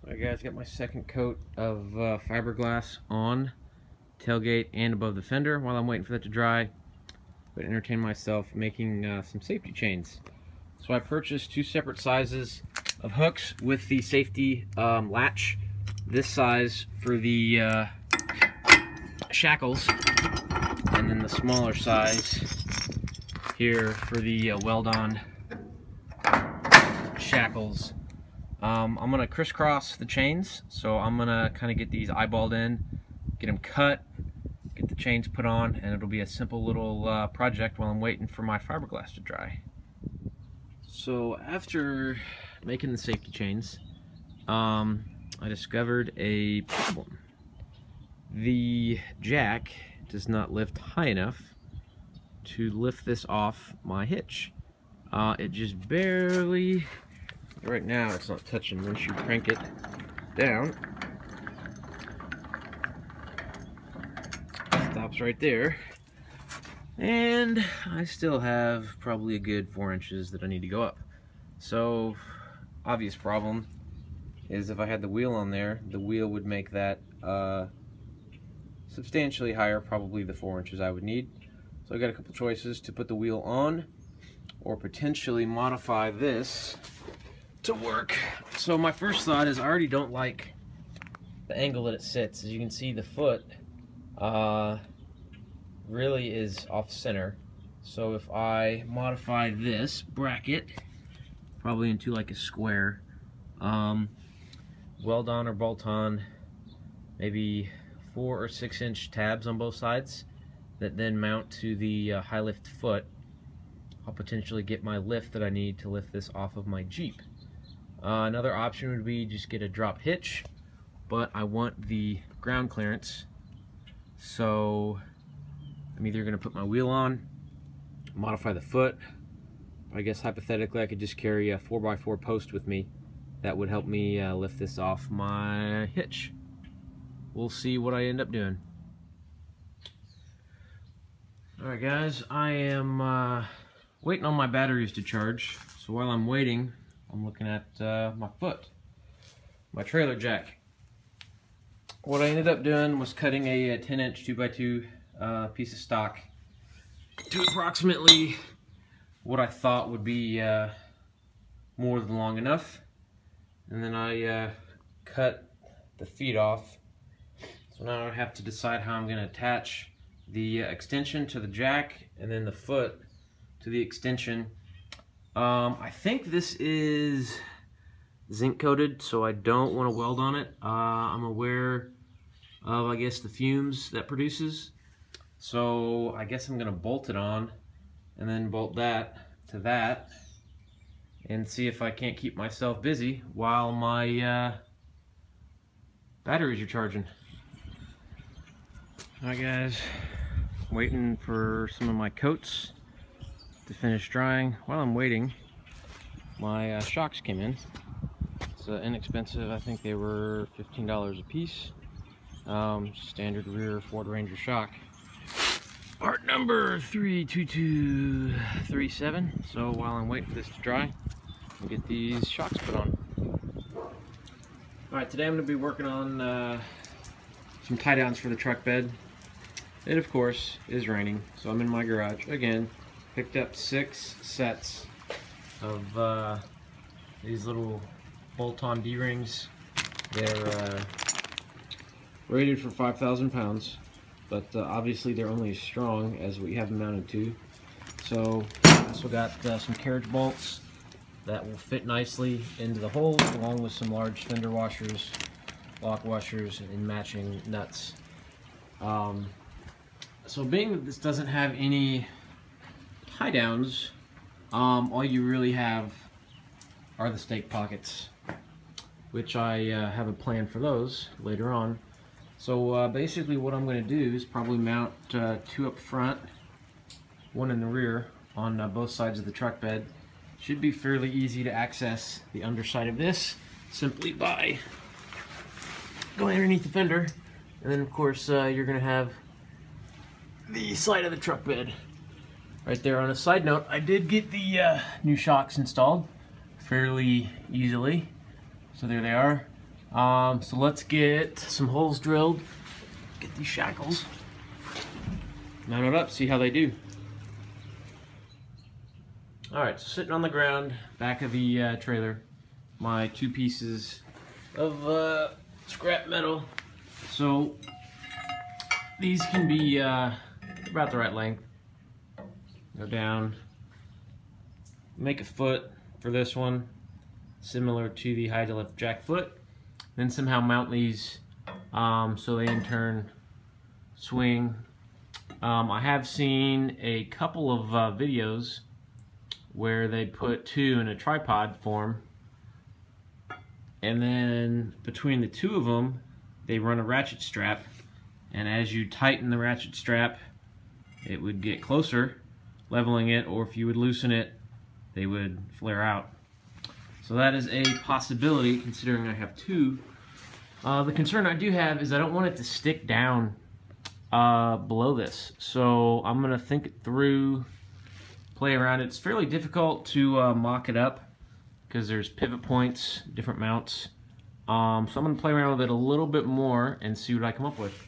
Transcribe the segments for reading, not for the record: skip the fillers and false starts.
Alright guys, got my second coat of fiberglass on tailgate and above the fender. While I'm waiting for that to dry, but entertain myself making some safety chains. So I purchased two separate sizes of hooks with the safety latch. This size for the shackles, and then the smaller size here for the weld-on shackles. I'm gonna crisscross the chains, so I'm gonna kind of get these eyeballed in, get them cut, get the chains put on, and it'll be a simple little project while I'm waiting for my fiberglass to dry. So after making the safety chains, I discovered a problem. The jack does not lift high enough to lift this off my hitch. It just barely, right now it's not touching. Once you crank it down, it stops right there. And I still have probably a good 4 inches that I need to go up. So, obvious problem is if I had the wheel on there, the wheel would make that substantially higher, probably the 4 inches I would need. So I got a couple choices: to put the wheel on, or potentially modify this to work. So my first thought is I already don't like the angle that it sits. As you can see, the foot really is off center. So if I modify this bracket probably into like a square, weld on or bolt on maybe 4 or 6 inch tabs on both sides that then mount to the high lift foot, I'll potentially get my lift that I need to lift this off of my Jeep. Another option would be just get a drop hitch, but I want the ground clearance, so I'm either going to put my wheel on, modify the foot. I guess hypothetically I could just carry a 4x4 post with me that would help me lift this off my hitch. We'll see what I end up doing. Alright guys, I am waiting on my batteries to charge. So while I'm waiting, I'm looking at my foot, my trailer jack. What I ended up doing was cutting a 10-inch 2x2 piece of stock to approximately what I thought would be more than long enough, and then I cut the feet off. So now I have to decide how I'm going to attach the extension to the jack and then the foot to the extension. I think this is zinc coated, so I don't want to weld on it. I'm aware of, I guess, the fumes that produces. So I guess I'm going to bolt it on and then bolt that to that and see if I can't keep myself busy while my batteries are charging. Alright guys, waiting for some of my coats to finish drying. While I'm waiting, my shocks came in. It's inexpensive. I think they were $15 a piece. Standard rear Ford Ranger shock. Part number 32237. So while I'm waiting for this to dry, I'll get these shocks put on. Alright, today I'm going to be working on some tie downs for the truck bed. It of course is raining, so I'm in my garage again. Picked up 6 sets of these little bolt-on D-rings. They're rated for 5,000 pounds, but obviously they're only as strong as what you have them mounted to. So I also got some carriage bolts that will fit nicely into the holes, along with some large fender washers, lock washers, and matching nuts. So being that this doesn't have any tie downs, all you really have are the stake pockets, which I have a plan for those later on. So basically what I'm going to do is probably mount 2 up front, 1 in the rear on both sides of the truck bed. Should be fairly easy to access the underside of this simply by going underneath the fender, and then of course you're going to have the side of the truck bed right there. On a side note, I did get the new shocks installed fairly easily. So there they are. So let's get some holes drilled, get these shackles mounted up, see how they do. Alright, so sitting on the ground, back of the trailer, my 2 pieces of scrap metal. So these can be about the right length. Go down, make a foot for this one, similar to the high to lift jack foot. Then somehow mount these so they in turn swing. I have seen a couple of videos where they put 2 in a tripod form, and then between the 2 of them they run a ratchet strap, and as you tighten the ratchet strap it would get closer, leveling it, or if you would loosen it they would flare out. So that is a possibility considering I have 2. The concern I do have is I don't want it to stick down below this, so I'm gonna think it through, play around. It's fairly difficult to mock it up because there's pivot points, different mounts. So I'm gonna play around with it a little bit more and see what I come up with.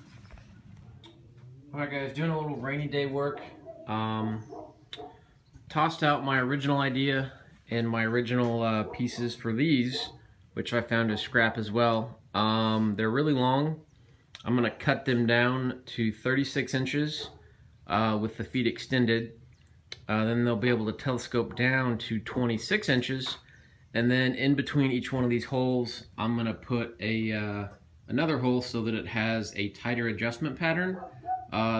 Alright guys, doing a little rainy day work. Tossed out my original idea and my original pieces for these, which I found as scrap as well. They're really long. I'm gonna cut them down to 36 inches with the feet extended. Then they'll be able to telescope down to 26 inches, and then in between each one of these holes I'm gonna put a another hole so that it has a tighter adjustment pattern,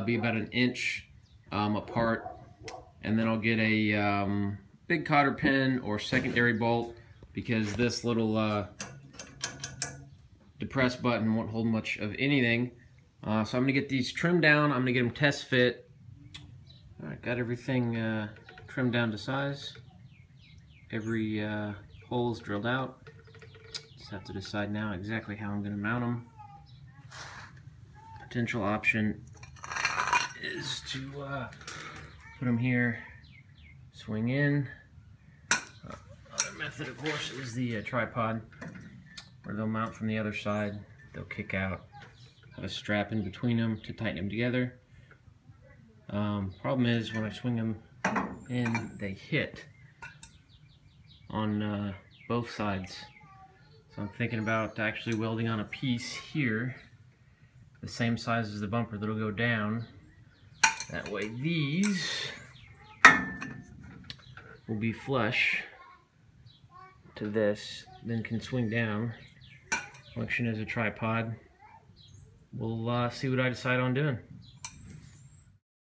be about 1 inch apart, and then I'll get a big cotter pin or secondary bolt because this little depress button won't hold much of anything. So I'm gonna get these trimmed down. I'm gonna get them test fit. Alright, got everything trimmed down to size. Every hole is drilled out. Just have to decide now exactly how I'm gonna mount them. Potential option is to put them here, swing in. Other method, of course, is the tripod, where they'll mount from the other side. They'll kick out. Have a strap in between them to tighten them together. Problem is when I swing them in, they hit on both sides. So I'm thinking about actually welding on a piece here, the same size as the bumper, that'll go down. That way these will be flush to this, then can swing down, function as a tripod. We'll see what I decide on doing.